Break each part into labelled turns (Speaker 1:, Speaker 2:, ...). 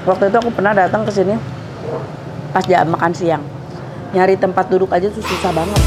Speaker 1: Waktu itu aku pernah datang ke sini pas jam makan siang. Nyari tempat duduk aja tuh susah banget.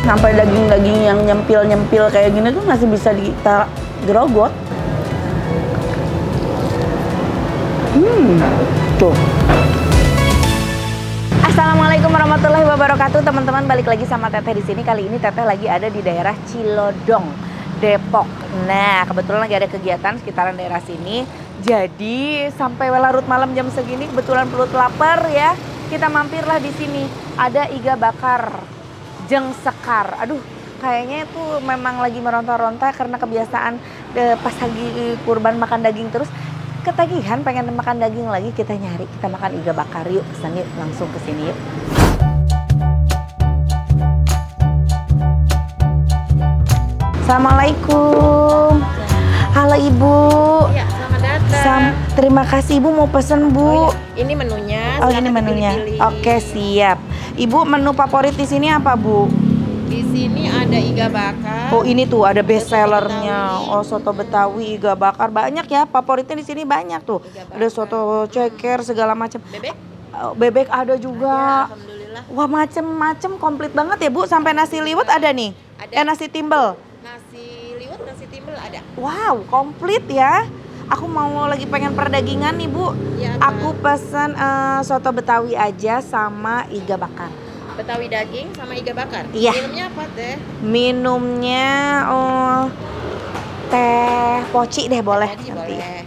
Speaker 1: Sampai daging-daging yang nyempil-nyempil kayak gini tuh masih bisa kita gerogot. Tuh. Assalamualaikum warahmatullahi wabarakatuh, teman-teman. Balik lagi sama Teteh di sini. Kali ini Teteh lagi ada di daerah Cilodong, Depok. Nah, kebetulan lagi ada kegiatan sekitaran daerah sini. Jadi sampai larut malam jam segini kebetulan perut lapar ya. Kita mampirlah di sini. Ada iga bakar Jeng Sekar. Aduh, kayaknya itu memang lagi meronta-ronta karena kebiasaan pas lagi kurban makan daging terus. Ketagihan pengen makan daging lagi, kita nyari, kita makan iga bakar yuk. Pesan yuk, langsung ke sini yuk. Assalamualaikum. Halo Ibu.
Speaker 2: Iya, selamat datang.
Speaker 1: Terima kasih Ibu, mau pesen Bu.
Speaker 2: Oh, iya. Ini menunya.
Speaker 1: Oh, ini menunya. Oke, siap. Ibu, menu favorit di sini apa Bu?
Speaker 2: Di sini ada iga bakar.
Speaker 1: Oh, ini tuh ada best
Speaker 2: Soto
Speaker 1: sellernya.
Speaker 2: Betawi.
Speaker 1: Oh, soto Betawi, iga bakar banyak ya. Favoritnya di sini banyak tuh.
Speaker 2: Iga bakar.
Speaker 1: Ada soto ceker segala macam.
Speaker 2: Bebek?
Speaker 1: Bebek ada juga.
Speaker 2: Ada, alhamdulillah.
Speaker 1: Wah, macem-macem komplit banget ya Bu. Sampai nasi liwet ada nih.
Speaker 2: Ada.
Speaker 1: Nasi timbel.
Speaker 2: Nasi liwet, nasi timbel ada.
Speaker 1: Wow, komplit ya. Aku mau lagi pengen perdagingan nih Bu.
Speaker 2: Iya,
Speaker 1: Aku pesan soto Betawi aja sama iga bakar.
Speaker 2: Betawi daging sama iga bakar.
Speaker 1: Iya.
Speaker 2: Minumnya apa teh?
Speaker 1: Minumnya teh poci deh boleh
Speaker 2: Tadi
Speaker 1: nanti.
Speaker 2: boleh.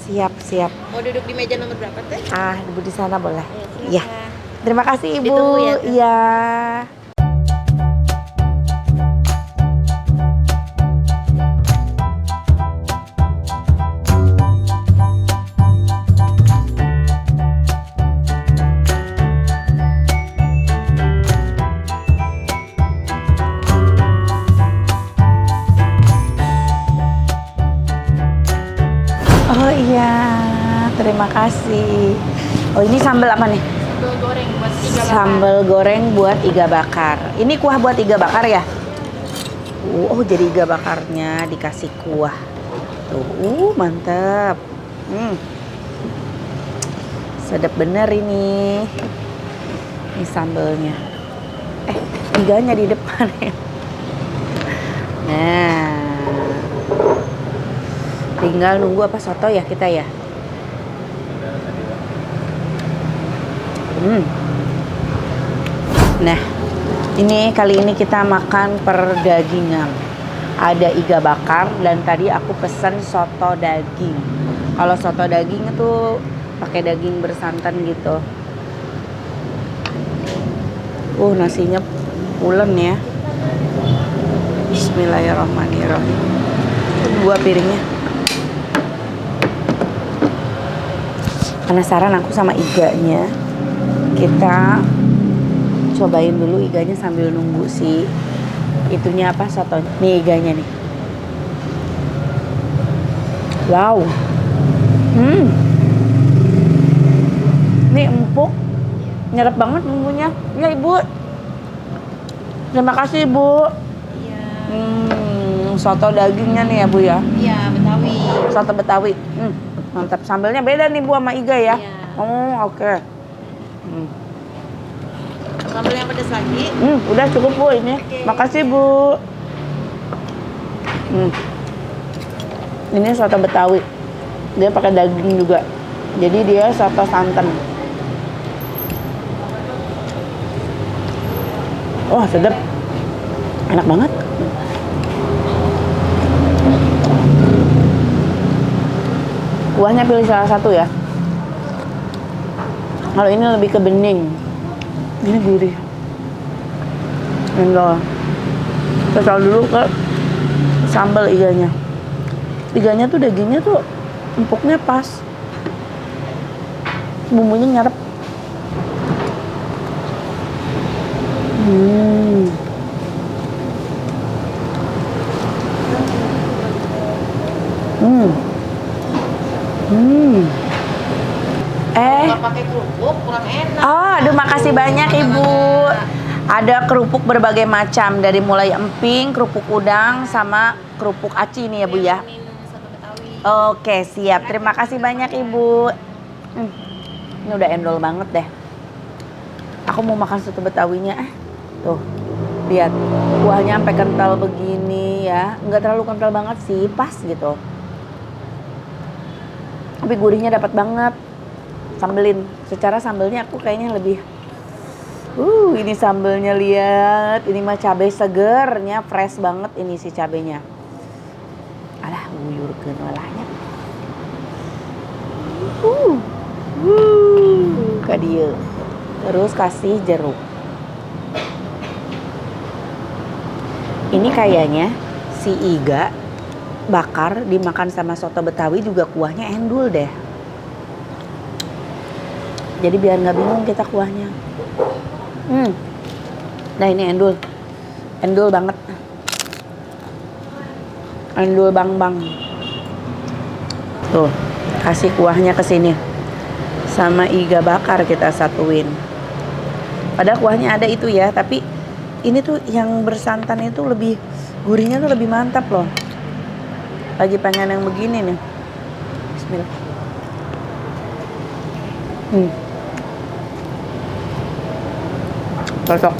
Speaker 1: Siap.
Speaker 2: Mau duduk di meja nomor berapa teh?
Speaker 1: Ibu di sana boleh.
Speaker 2: Silakan.
Speaker 1: Iya. Terima kasih Ibu.
Speaker 2: Ditunggu ya, Teh.
Speaker 1: Iya. Oh iya, terima kasih. Oh ini sambal apa nih?
Speaker 2: Sambal goreng buat iga bakar.
Speaker 1: Sambal goreng buat iga bakar. Ini kuah buat iga bakar ya? Oh jadi iga bakarnya dikasih kuah. Tuh, mantap. Sedap bener ini. Ini sambalnya. Iganya di depan ya. Nah. Tinggal nunggu apa soto ya kita ya. Nah, ini kali ini kita makan perdagingan. Ada iga bakar dan tadi aku pesen soto daging. Kalau soto daging itu pakai daging bersantan gitu. Nasinya pulen ya. Bismillahirrahmanirrahim. Dua piringnya. Penasaran aku sama iganya. Kita cobain dulu iganya sambil nunggu si itunya apa soto. Nih iganya nih. Wow. Ini empuk. Nyerap banget bumbunya. Ya Ibu. Terima kasih Ibu.
Speaker 2: Iya.
Speaker 1: Soto dagingnya nih ya Bu ya.
Speaker 2: Iya, Betawi.
Speaker 1: Soto Betawi. Mantap. Sambalnya beda nih Bu sama iga ya.
Speaker 2: Iya.
Speaker 1: Oh, oke.
Speaker 2: Sambal yang pedas lagi.
Speaker 1: Udah cukup Bu ini.
Speaker 2: Oke.
Speaker 1: Makasih Bu. Ini soto Betawi. Dia pakai daging juga. Jadi dia soto santan. Wah, sedap. Enak banget. Kuahnya pilih salah satu ya. Kalau ini lebih ke bening. Ini gurih. Enggak. Kita dulu ke sambal iganya. Iganya tuh dagingnya tuh empuknya pas. Bumbunya nyerap.
Speaker 2: Kalau pakai kerupuk kurang enak.
Speaker 1: Aduh makasih banyak Ibu. Ada kerupuk berbagai macam, dari mulai emping, kerupuk udang, sama kerupuk aci nih ya Bu ya.
Speaker 2: Ini soto Betawi.
Speaker 1: Oke siap, terima kasih banyak Ibu. Ini udah endol banget deh. Aku mau makan soto Betawinya. Tuh, lihat kuahnya sampai kental begini ya. Nggak terlalu kental banget sih, pas gitu. Tapi gurihnya dapat banget. Sambelin, secara sambelnya aku kayaknya lebih. Ini sambelnya lihat. Ini mah cabai segernya, fresh banget ini si cabenya. Alah, guyurkeun walahnya. Ka dieu. Terus kasih jeruk. Ini kayaknya si iga bakar dimakan sama soto Betawi juga kuahnya endul deh. Jadi biar nggak bingung kita kuahnya. Nah ini endul. Endul banget. Endul bang. Tuh, kasih kuahnya ke sini. Sama iga bakar kita satuin. Padahal kuahnya ada itu ya, tapi ini tuh yang bersantan itu lebih gurihnya tuh lebih mantap loh. Lagi pengen yang begini nih. Bismillah. Cocok.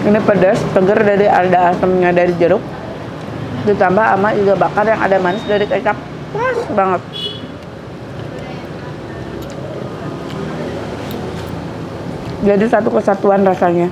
Speaker 1: Ini pedas, seger dari ada asamnya dari jeruk. Ditambah sama iga bakar yang ada manis dari kecap. Pas banget. Jadi satu kesatuan rasanya.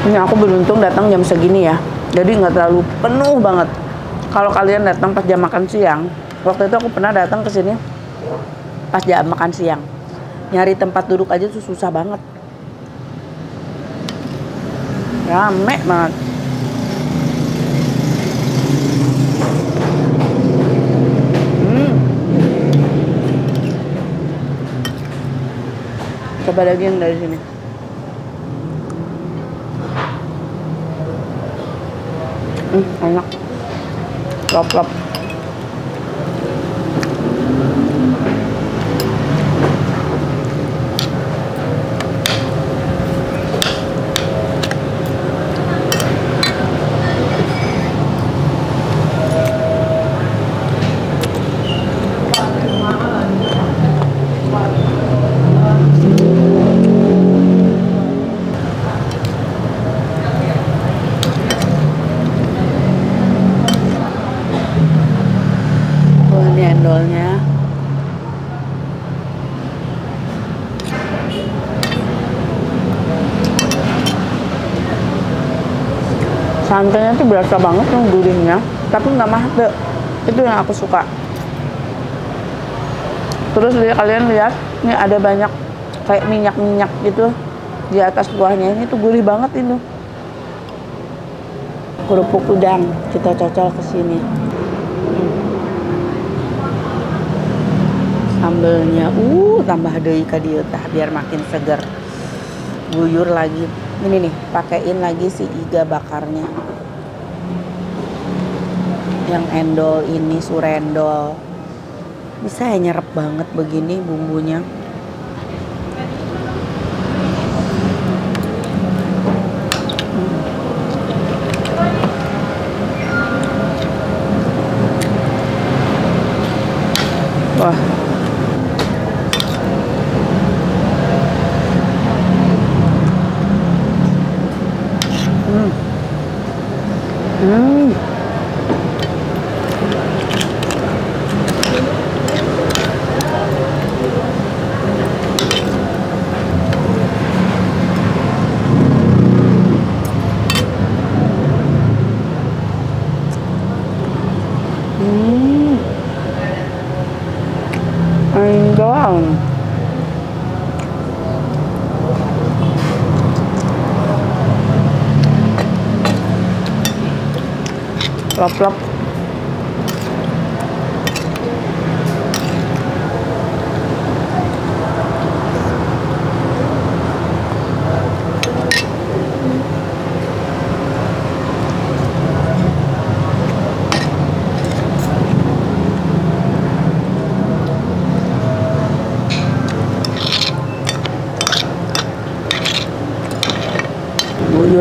Speaker 1: Ini aku beruntung datang jam segini ya, jadi nggak terlalu penuh banget. Kalau kalian datang pas jam makan siang, waktu itu aku pernah datang ke sini pas jam makan siang, nyari tempat duduk aja tuh susah banget, rame banget. Coba lagi yang dari sini. Enak. Lop. Endolnya santainya tuh berasa banget yang gurihnya, tapi nggak mahde. Itu yang aku suka. Terus kalian lihat, ini ada banyak kayak minyak gitu di atas kuahnya. Ini tuh gurih banget itu. Kerupuk udang kita cocol ke sini. Sambelnya tambah deui ka dieu tah biar makin seger. Guyur lagi. Ini nih, pakein lagi si iga bakarnya. Yang endol ini surendol. Bisa ya nyerep banget begini bumbunya. Wah. Endol. Lop.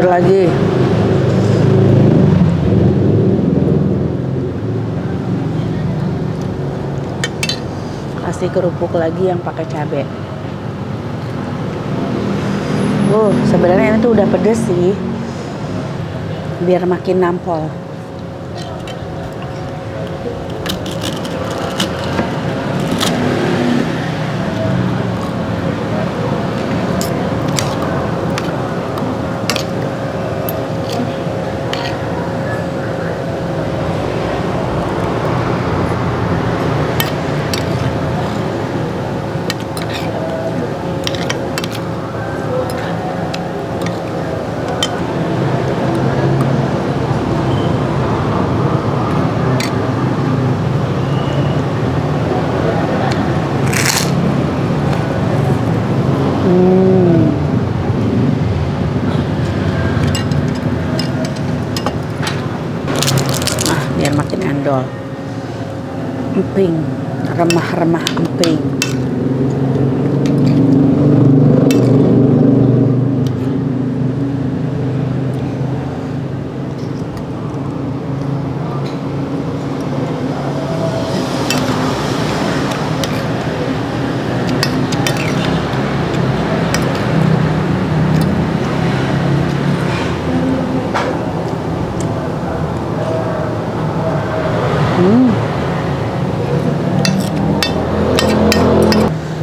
Speaker 1: sayur lagi. Kasih kerupuk lagi yang pakai cabai. Sebenarnya ini tuh udah pedes sih, biar makin nampol. Biar makin endol. Emping, remah-remah emping.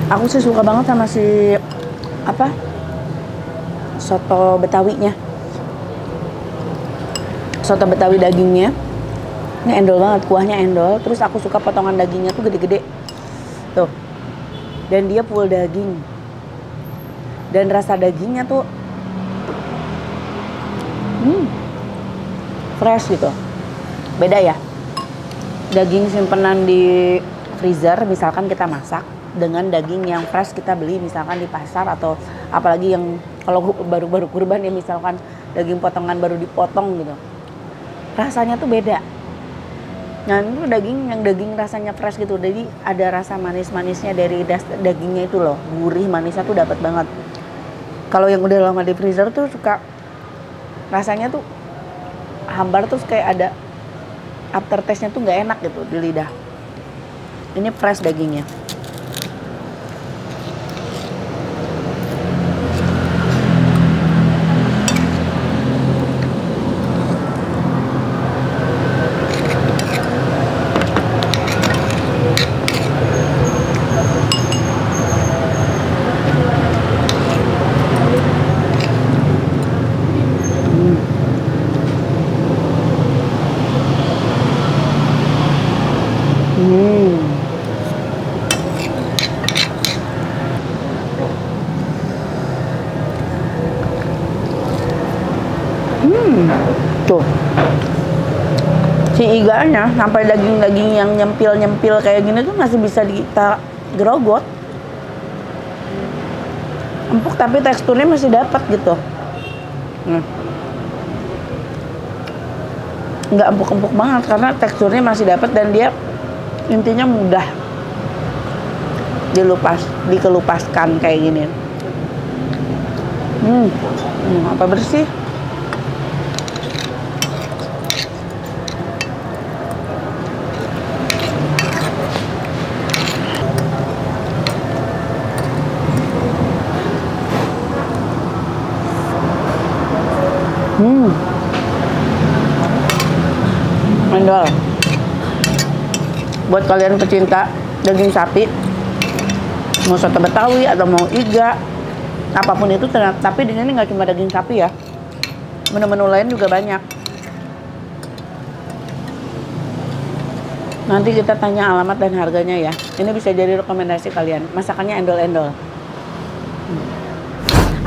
Speaker 1: Aku sih suka banget sama si soto betawinya. Soto betawi dagingnya ini endol banget, kuahnya endol. Terus aku suka potongan dagingnya tuh gede-gede tuh, dan dia full daging, dan rasa dagingnya tuh fresh gitu. Beda ya, daging simpenan di freezer misalkan kita masak, dengan daging yang fresh kita beli misalkan di pasar, atau apalagi yang kalau baru-baru kurban ya, misalkan daging potongan baru dipotong gitu, rasanya tuh beda. Nah itu daging rasanya fresh gitu, jadi ada rasa manis-manisnya dari dagingnya itu loh, gurih manisnya tuh dapat banget. Kalau yang udah lama di freezer tuh suka rasanya tuh hambar, terus kayak ada aftertaste-nya tuh nggak enak gitu di lidah. Ini fresh dagingnya. Tuh si iganya sampai daging-daging yang nyempil-nyempil kayak gini tuh masih bisa kita gerogot. Empuk tapi teksturnya masih dapat gitu. Nggak empuk-empuk banget karena teksturnya masih dapat, dan dia intinya mudah dikelupaskan kayak gini. Apa bersih. Endol. Buat kalian pecinta daging sapi, mau soto betawi atau mau iga, apapun itu, tapi di sini nggak cuma daging sapi ya, menu-menu lain juga banyak. Nanti kita tanya alamat dan harganya ya. Ini bisa jadi rekomendasi kalian. Masakannya endol-endol.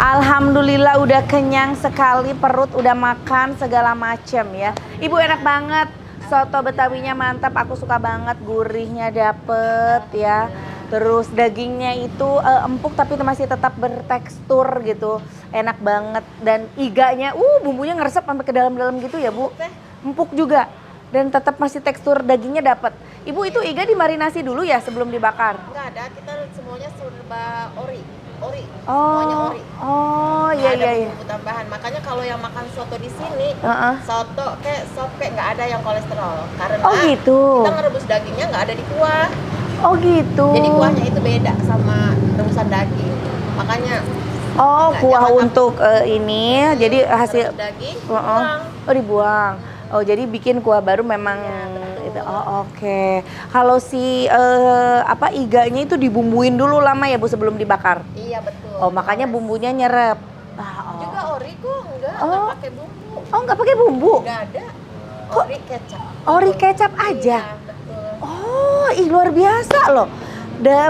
Speaker 1: Alhamdulillah udah kenyang sekali, perut udah makan segala macem ya. Ibu enak banget, soto betawinya mantap, aku suka banget, gurihnya dapet ya. Terus dagingnya itu empuk tapi masih tetap bertekstur gitu, enak banget. Dan iganya, bumbunya ngeresep sampai ke dalam-dalam gitu ya Bu. Empuk juga, dan tetap masih tekstur dagingnya dapet. Ibu itu iga dimarinasi dulu ya sebelum dibakar?
Speaker 2: Enggak ada, kita semuanya serba ori. Semuanya
Speaker 1: Oh,
Speaker 2: ori.
Speaker 1: oh
Speaker 2: Nggak
Speaker 1: iya
Speaker 2: ada
Speaker 1: iya iya.
Speaker 2: bumbu tambahan. Makanya kalau yang makan soto di sini,
Speaker 1: Heeh.
Speaker 2: soto kayak sop kayak nggak ada yang kolesterol. Karena
Speaker 1: Oh gitu.
Speaker 2: kita ngerebus dagingnya nggak ada di kuah.
Speaker 1: Oh gitu.
Speaker 2: Jadi kuahnya itu beda sama rebusan daging. Makanya
Speaker 1: Oh,
Speaker 2: nggak,
Speaker 1: kuah
Speaker 2: jangan
Speaker 1: untuk ini, jadi hasil
Speaker 2: rebus daging
Speaker 1: Heeh.
Speaker 2: buang.
Speaker 1: Oh dibuang. Oh jadi bikin kuah baru memang
Speaker 2: Iya, betul.
Speaker 1: itu. Oh oke. Kalau si apa iganya itu dibumbuin dulu lama ya Bu sebelum dibakar.
Speaker 2: Iya betul.
Speaker 1: Oh makanya bumbunya nyerep.
Speaker 2: Juga ori kok, nggak
Speaker 1: Oh.
Speaker 2: pakai bumbu.
Speaker 1: Oh nggak pakai bumbu.
Speaker 2: Nggak ada.
Speaker 1: Kok
Speaker 2: Ori kecap.
Speaker 1: ori kecap aja.
Speaker 2: Iya, betul.
Speaker 1: Oh, ih luar biasa loh.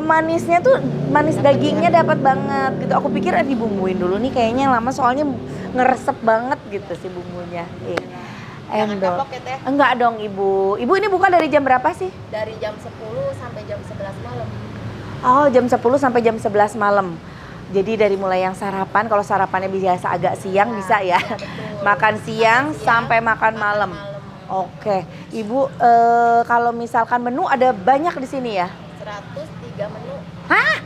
Speaker 1: Manisnya tuh manis dagingnya dapat banget gitu. Aku pikir dibumbuin dulu nih kayaknya lama soalnya ngeresep banget gitu si bumbunya.
Speaker 2: Jangan
Speaker 1: Endol.
Speaker 2: kapok ya teh.
Speaker 1: Enggak dong Ibu. Ibu ini buka dari jam berapa sih?
Speaker 2: Dari jam 10 sampai jam 11 malam.
Speaker 1: Oh, jam 10 sampai jam 11 malam. Jadi dari mulai yang sarapan, kalau sarapannya biasa agak siang bisa ya.
Speaker 2: Iya, betul.
Speaker 1: Makan siang sampai makan malam. Oke, Ibu kalau misalkan menu ada banyak di sini ya?
Speaker 2: 103 menu.
Speaker 1: Hah?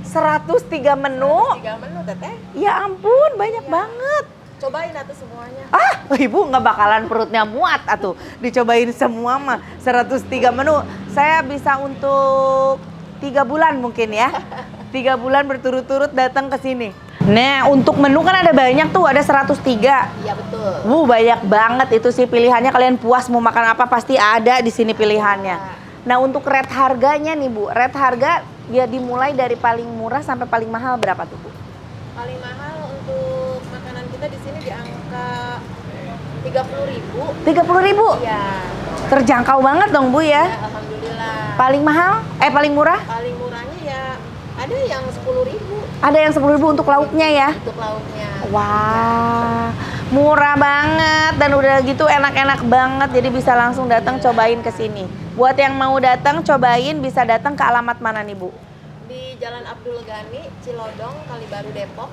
Speaker 1: 103 menu?
Speaker 2: 3 menu teteh.
Speaker 1: Ya ampun, banyak
Speaker 2: Iya.
Speaker 1: banget.
Speaker 2: Cobain atuh semuanya.
Speaker 1: Ibu nggak bakalan perutnya muat atuh. Dicobain semua mah 103 menu. Saya bisa untuk 3 bulan mungkin ya. 3 bulan berturut-turut datang ke sini. Nah, untuk menu kan ada banyak tuh, ada 103.
Speaker 2: Iya betul.
Speaker 1: Banyak banget itu sih pilihannya. Kalian puas mau makan apa pasti ada di sini pilihannya. Nah, untuk rate harganya nih Bu, rate harga ya dimulai dari paling murah sampai paling mahal berapa tuh Bu?
Speaker 2: Paling mahal untuk makanan kita di sini di angka 30.000.
Speaker 1: 30.000?
Speaker 2: Iya.
Speaker 1: Terjangkau banget dong Bu ya.
Speaker 2: Ya, alhamdulillah.
Speaker 1: Paling mahal? Paling murah?
Speaker 2: Paling murahnya ya ada yang 10.000
Speaker 1: Ada yang 10.000 untuk lauknya ya?
Speaker 2: untuk lauknya.
Speaker 1: Wah, murah banget dan udah gitu enak-enak banget. Jadi bisa langsung datang cobain ke sini. Buat yang mau datang cobain bisa datang ke alamat mana nih Bu?
Speaker 2: Di Jalan Abdul Ghani, Cilodong, Kalibaru, Depok.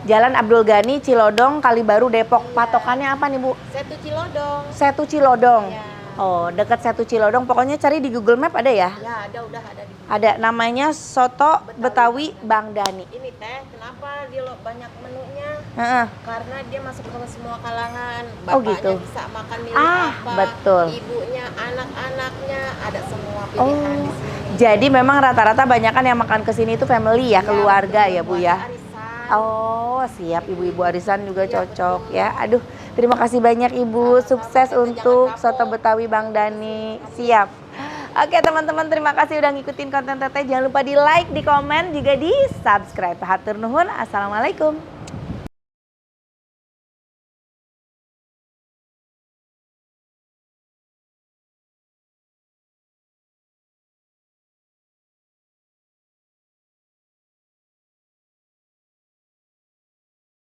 Speaker 1: Jalan Abdul Ghani, Cilodong, Kalibaru, Depok.
Speaker 2: Iya.
Speaker 1: Patokannya apa nih Bu?
Speaker 2: Setu Cilodong.
Speaker 1: Setu Cilodong.
Speaker 2: Iya.
Speaker 1: Oh, dekat Setu Cilodong. Pokoknya cari di Google Map ada ya?
Speaker 2: Ya, udah ada di.
Speaker 1: Ada namanya Soto Betawi Bang Dani.
Speaker 2: Ini teh, kenapa dia banyak menunya?
Speaker 1: Heeh.
Speaker 2: Karena dia masuk ke semua kalangan.
Speaker 1: Oh,
Speaker 2: Bapaknya
Speaker 1: gitu.
Speaker 2: bisa makan milih
Speaker 1: Ah,
Speaker 2: apa?
Speaker 1: betul.
Speaker 2: Ibunya, anak-anaknya ada semua pilihan di sini.
Speaker 1: Jadi memang rata-rata banyakan yang makan ke sini itu family ya, keluarga
Speaker 2: betul,
Speaker 1: ya Bu ya.
Speaker 2: keluarga arisan.
Speaker 1: Oh, siap ibu-ibu arisan juga
Speaker 2: Iya,
Speaker 1: cocok
Speaker 2: betul.
Speaker 1: ya. Aduh, terima kasih banyak Ibu.
Speaker 2: Sama-sama,
Speaker 1: Sukses
Speaker 2: Teteh,
Speaker 1: untuk
Speaker 2: jangan
Speaker 1: Soto
Speaker 2: kapok.
Speaker 1: Betawi Bang Dani. Siap. Oke teman-teman, terima kasih udah ngikutin konten Teteh. Jangan lupa di like, di komen, juga di subscribe. Hatur nuhun. Assalamualaikum.